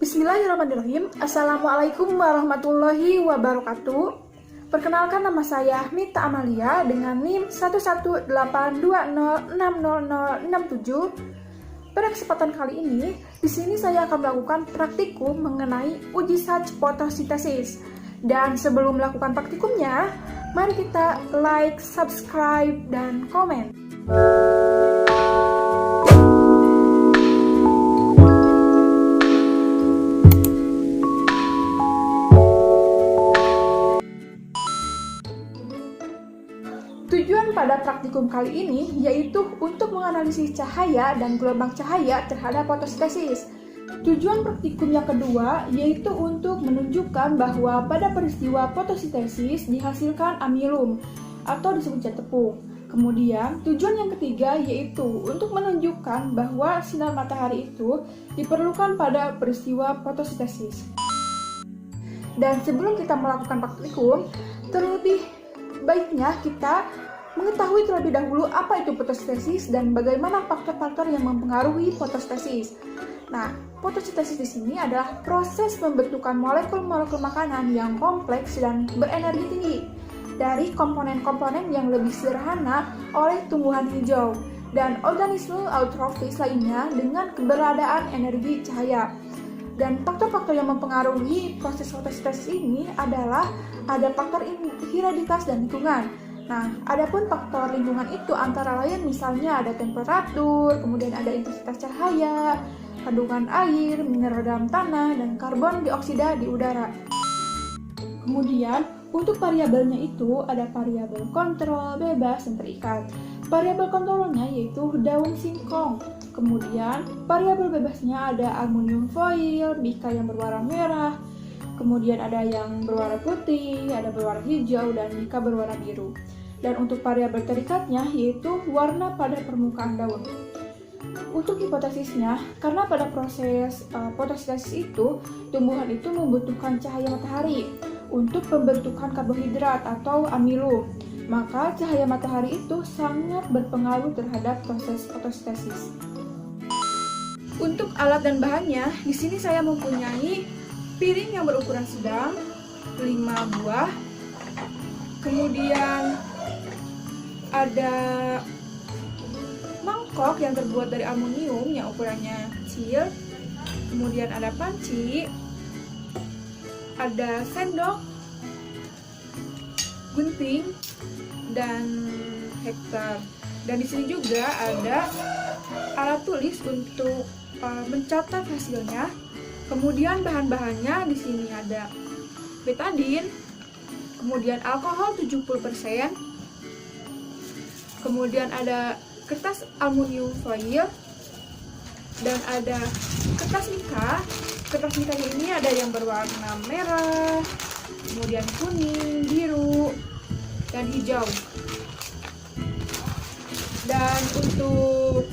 Bismillahirrahmanirrahim. Assalamualaikum warahmatullahi wabarakatuh. Perkenalkan, nama saya Mita Amalia dengan NIM 11820600067. Pada kesempatan kali ini, di sini saya akan melakukan praktikum mengenai uji charge fotosintesis. Dan sebelum melakukan praktikumnya, mari kita like, subscribe, dan komen. Tujuan pada praktikum kali ini yaitu untuk menganalisis cahaya dan gelombang cahaya terhadap fotosintesis. Tujuan praktikum yang kedua yaitu untuk menunjukkan bahwa pada peristiwa fotosintesis dihasilkan amilum atau disebut zat tepung. Kemudian tujuan yang ketiga yaitu untuk menunjukkan bahwa sinar matahari itu diperlukan pada peristiwa fotosintesis. Dan sebelum kita melakukan praktikum, terlebih baiknya kita mengetahui terlebih dahulu apa itu fotosintesis dan bagaimana faktor-faktor yang mempengaruhi fotosintesis. Nah, fotosintesis di sini adalah proses pembentukan molekul-molekul makanan yang kompleks dan berenergi tinggi dari komponen-komponen yang lebih sederhana oleh tumbuhan hijau dan organisme eutrofis lainnya dengan keberadaan energi cahaya. Dan faktor-faktor yang mempengaruhi proses fotosintesis ini adalah ada faktor hidraditas dan lingkungan. Nah, adapun faktor lingkungan itu antara lain misalnya ada temperatur, kemudian ada intensitas cahaya, kandungan air, mineral dalam tanah, dan karbon dioksida di udara. Kemudian, untuk variabelnya itu ada variabel kontrol, bebas, dan terikat. Variabel kontrolnya yaitu daun singkong. Kemudian, variabel bebasnya ada aluminium foil, mica yang berwarna merah, kemudian ada yang berwarna putih, ada berwarna hijau, dan mica berwarna biru. Dan untuk variabel terikatnya yaitu warna pada permukaan daun. Untuk hipotesisnya, karena pada proses fotosintesis itu, tumbuhan itu membutuhkan cahaya matahari untuk pembentukan karbohidrat atau amilum. Maka cahaya matahari itu sangat berpengaruh terhadap proses fotosintesis. Untuk alat dan bahannya, di sini saya mempunyai piring yang berukuran sedang 5 buah. Kemudian ada mangkok yang terbuat dari aluminium yang ukurannya kecil. Kemudian ada panci, ada sendok, gunting, dan hektar. Dan di sini juga ada alat tulis untuk mencatat hasilnya. Kemudian bahan-bahannya di sini ada betadin, kemudian alkohol 70%, kemudian ada kertas aluminium foil, dan ada kertas mica. Kertas mica ini ada yang berwarna merah, kemudian kuning, biru, dan hijau. Dan untuk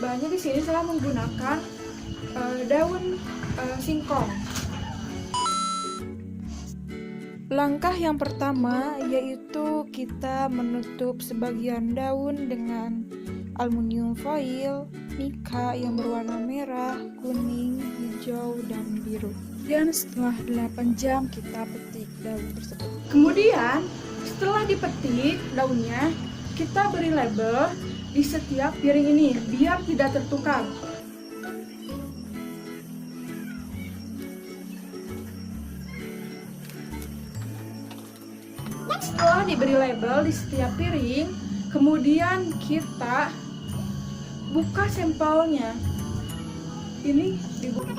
bahannya di sini saya menggunakan daun singkong. Langkah yang pertama yaitu kita menutup sebagian daun dengan aluminium foil, mica yang berwarna merah, kuning, hijau, dan biru. Dan setelah 8 jam kita petik daun tersebut. Kemudian setelah dipetik daunnya, kita beri label di setiap piring ini biar tidak tertukar. Setelah diberi label di setiap piring, kemudian kita buka sampelnya. Ini dibuka.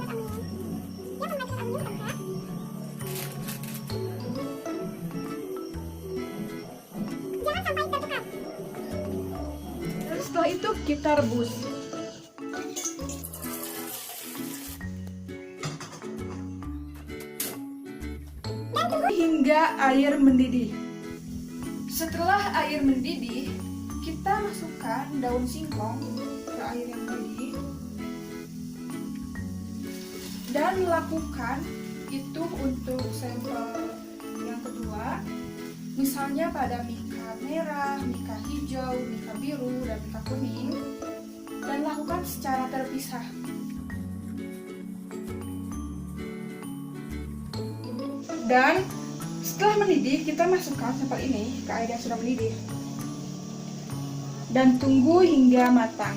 Setelah itu kita rebus. Hingga air mendidih. Setelah air mendidih, kita masukkan daun singkong ke air yang mendidih dan lakukan itu untuk sampel yang kedua. Misalnya pada mica merah, mica hijau, mica biru, dan mica kuning, dan lakukan secara terpisah. Dan setelah mendidih, kita masukkan sampel ini ke air yang sudah mendidih dan tunggu hingga matang.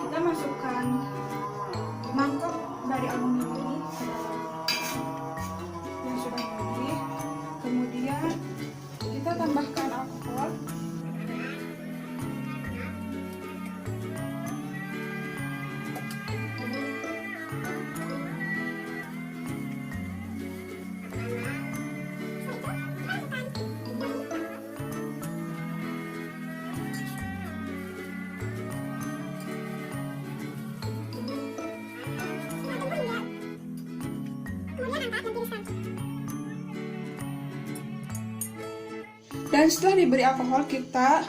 Kita masukkan mangkok dari aluminium ini yang sudah mendidih. Kemudian kita tambahkan alkohol. Dan setelah diberi alkohol, kita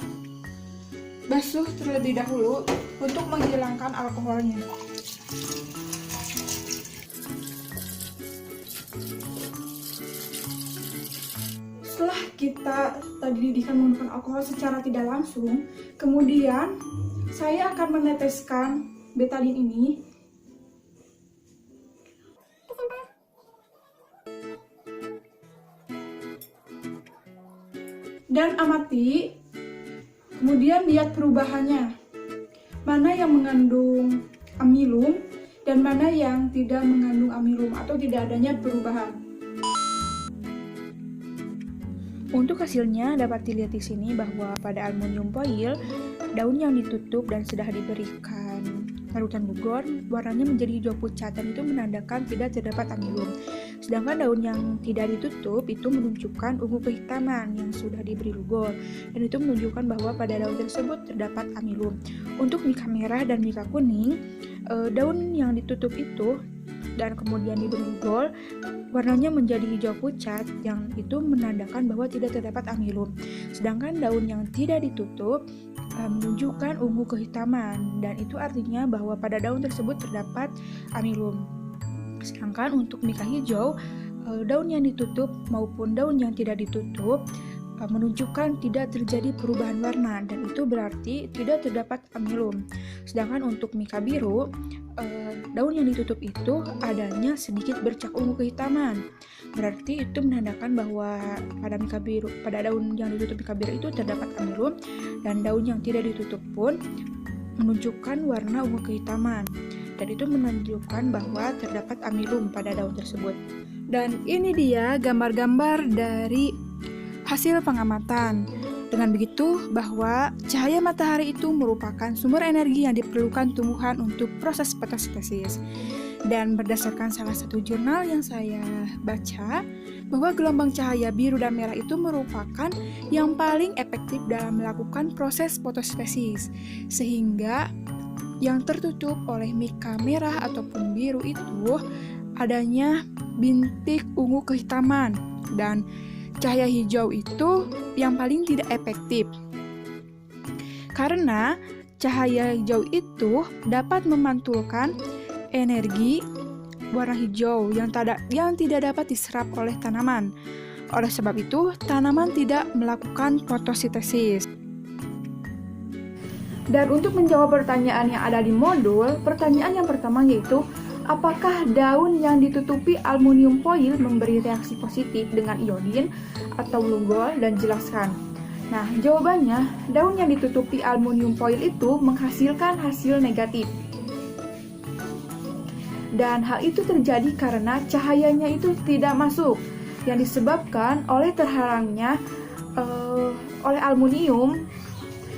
basuh terlebih dahulu untuk menghilangkan alkoholnya. Setelah kita tadi didihkan menggunakan alkohol secara tidak langsung, kemudian saya akan meneteskan betadin ini dan amati, kemudian lihat perubahannya, mana yang mengandung amilum dan mana yang tidak mengandung amilum atau tidak adanya perubahan. Untuk hasilnya dapat dilihat di sini bahwa pada aluminium foil, daun yang ditutup dan sudah diberikan larutan Lugor warnanya menjadi hijau pucat dan itu menandakan tidak terdapat amilum. Sedangkan daun yang tidak ditutup itu menunjukkan ungu kehitaman yang sudah diberi Lugor dan itu menunjukkan bahwa pada daun tersebut terdapat amilum. Untuk mika merah dan mika kuning, daun yang ditutup itu dan kemudian diberi Lugor warnanya menjadi hijau pucat yang itu menandakan bahwa tidak terdapat amilum. Sedangkan daun yang tidak ditutup menunjukkan ungu kehitaman dan itu artinya bahwa pada daun tersebut terdapat amilum. Sedangkan untuk mika hijau, daun yang ditutup maupun daun yang tidak ditutup menunjukkan tidak terjadi perubahan warna dan itu berarti tidak terdapat amilum. Sedangkan untuk mika biru, daun yang ditutup itu adanya sedikit bercak ungu kehitaman. Berarti itu menandakan bahwa pada daun yang ditutup mika biru itu terdapat amilum dan daun yang tidak ditutup pun menunjukkan warna ungu kehitaman. Dan itu menunjukkan bahwa terdapat amilum pada daun tersebut. Dan ini dia gambar-gambar dari hasil pengamatan. Dengan begitu bahwa cahaya matahari itu merupakan sumber energi yang diperlukan tumbuhan untuk proses fotosintesis. Dan berdasarkan salah satu jurnal yang saya baca, bahwa gelombang cahaya biru dan merah itu merupakan yang paling efektif dalam melakukan proses fotosintesis. Sehingga yang tertutup oleh mika merah ataupun biru itu adanya bintik ungu kehitaman dan cahaya hijau itu yang paling tidak efektif. Karena cahaya hijau itu dapat memantulkan energi warna hijau yang tidak dapat diserap oleh tanaman. Oleh sebab itu, tanaman tidak melakukan fotosintesis. Dan untuk menjawab pertanyaan yang ada di modul, pertanyaan yang pertama yaitu, apakah daun yang ditutupi aluminium foil memberi reaksi positif dengan iodin atau Lugol? Dan jelaskan. Nah, jawabannya, daun yang ditutupi aluminium foil itu menghasilkan hasil negatif. Dan hal itu terjadi karena cahayanya itu tidak masuk, yang disebabkan oleh terhalangnya oleh aluminium,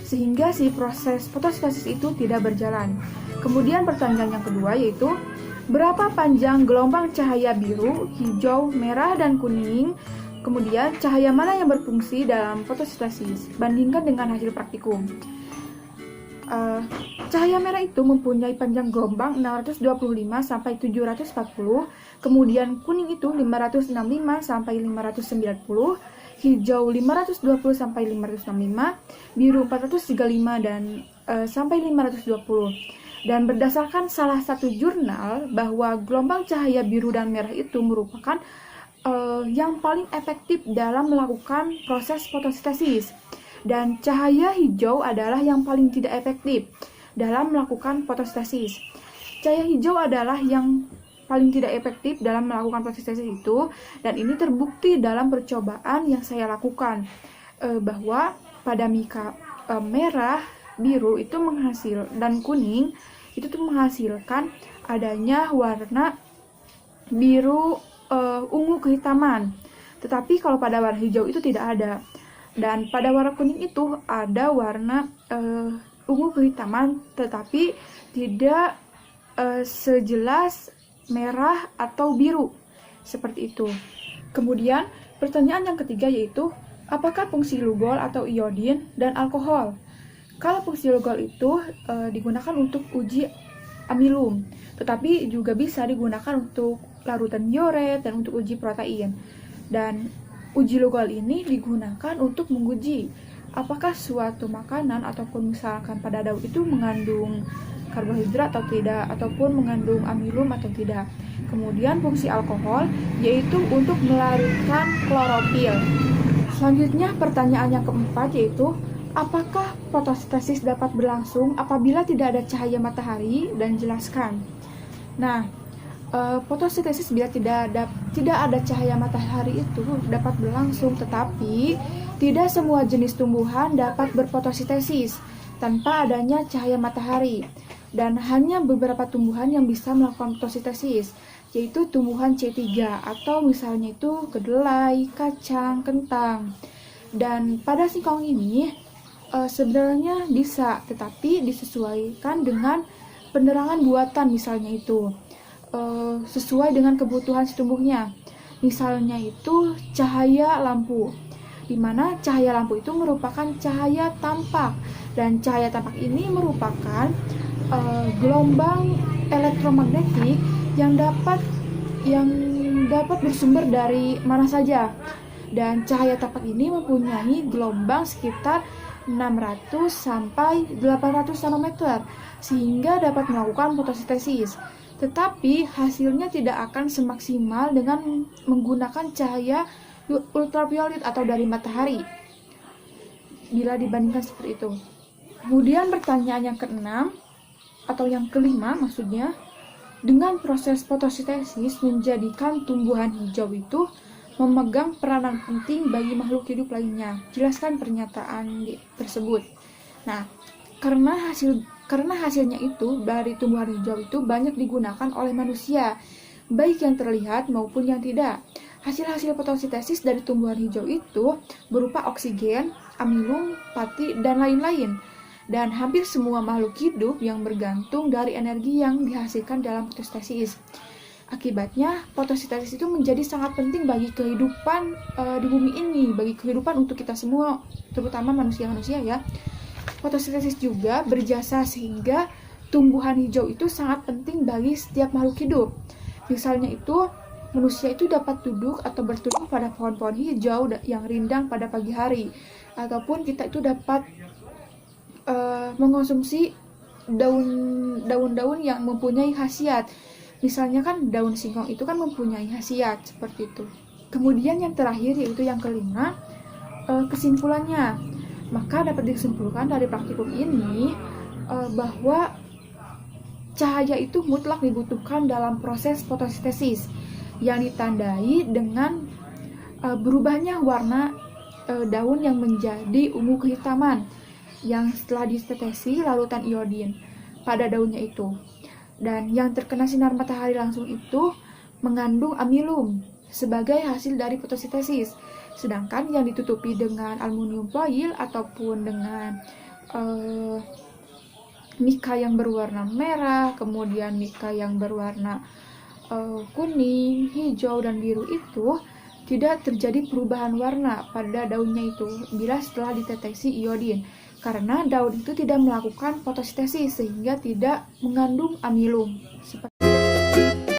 sehingga si proses fotosintesis itu tidak berjalan. Kemudian pertanyaan yang kedua yaitu, berapa panjang gelombang cahaya biru, hijau, merah, dan kuning? Kemudian cahaya mana yang berfungsi dalam fotosintesis? Bandingkan dengan hasil praktikum. Cahaya merah itu mempunyai panjang gelombang 625 sampai 740, kemudian kuning itu 565 sampai 590, hijau 520 sampai 565, biru 435 dan sampai 520. Dan berdasarkan salah satu jurnal bahwa gelombang cahaya biru dan merah itu merupakan yang paling efektif dalam melakukan proses fotosintesis. Dan cahaya hijau adalah yang paling tidak efektif dalam melakukan fotosintesis. Cahaya hijau adalah yang paling tidak efektif dalam melakukan fotosintesis itu, dan ini terbukti dalam percobaan yang saya lakukan, bahwa pada mika merah, biru itu dan kuning itu tuh menghasilkan adanya warna biru ungu kehitaman. Tetapi kalau pada warna hijau itu tidak ada. Dan pada warna kuning itu ada warna ungu kehitaman, tetapi tidak sejelas merah atau biru seperti itu. Kemudian pertanyaan yang ketiga yaitu, apakah fungsi lugol atau iodin dan alkohol? Kalau fungsi lugol itu digunakan untuk uji amilum, tetapi juga bisa digunakan untuk larutan dioret dan untuk uji protein. Dan uji lugol ini digunakan untuk menguji apakah suatu makanan ataupun misalkan pada daun itu mengandung karbohidrat atau tidak, ataupun mengandung amilum atau tidak. Kemudian fungsi alkohol yaitu untuk melarutkan klorofil. Selanjutnya pertanyaan yang keempat yaitu, apakah fotosintesis dapat berlangsung apabila tidak ada cahaya matahari? Dan jelaskan. Nah, fotosintesis bila tidak ada cahaya matahari itu dapat berlangsung, tetapi tidak semua jenis tumbuhan dapat berfotosintesis tanpa adanya cahaya matahari, dan hanya beberapa tumbuhan yang bisa melakukan fotosintesis, yaitu tumbuhan C3 atau misalnya itu kedelai, kacang, kentang. Dan pada singkong ini sebenarnya bisa, tetapi disesuaikan dengan penerangan buatan, misalnya itu sesuai dengan kebutuhan si tumbuhnya. Misalnya itu cahaya lampu, di mana cahaya lampu itu merupakan cahaya tampak, dan cahaya tampak ini merupakan gelombang elektromagnetik yang dapat bersumber dari mana saja. Dan cahaya tampak ini mempunyai gelombang sekitar 600 sampai 800 nanometer sehingga dapat melakukan fotosintesis. Tetapi hasilnya tidak akan semaksimal dengan menggunakan cahaya ultraviolet atau dari matahari bila dibandingkan seperti itu. Kemudian pertanyaan yang keenam atau yang kelima maksudnya, dengan proses fotosintesis menjadikan tumbuhan hijau itu memegang peranan penting bagi makhluk hidup lainnya. Jelaskan pernyataan tersebut. Nah, karena hasilnya itu dari tumbuhan hijau itu banyak digunakan oleh manusia, baik yang terlihat maupun yang tidak. Hasil-hasil fotosintesis dari tumbuhan hijau itu berupa oksigen, amilum, pati, dan lain-lain. Dan hampir semua makhluk hidup yang bergantung dari energi yang dihasilkan dalam fotosintesis. Akibatnya, fotosintesis itu menjadi sangat penting bagi kehidupan di bumi ini, bagi kehidupan untuk kita semua, terutama manusia-manusia ya. Fotosintesis juga berjasa sehingga tumbuhan hijau itu sangat penting bagi setiap makhluk hidup. Misalnya itu, manusia itu dapat duduk atau berteduh pada pohon-pohon hijau yang rindang pada pagi hari, ataupun kita itu dapat mengonsumsi daun-daun yang mempunyai khasiat. Misalnya kan daun singkong itu kan mempunyai khasiat seperti itu. Kemudian yang terakhir yaitu yang kelima, kesimpulannya. Maka dapat disimpulkan dari praktikum ini bahwa cahaya itu mutlak dibutuhkan dalam proses fotosintesis yang ditandai dengan berubahnya warna daun yang menjadi ungu kehitaman yang setelah ditetesi larutan iodin pada daunnya itu. Dan yang terkena sinar matahari langsung itu mengandung amilum sebagai hasil dari fotosintesis. Sedangkan yang ditutupi dengan aluminium foil ataupun dengan mika yang berwarna merah, kemudian mika yang berwarna kuning, hijau, dan biru itu tidak terjadi perubahan warna pada daunnya itu bila setelah ditetesi iodin, karena daun itu tidak melakukan fotosintesis sehingga tidak mengandung amilum.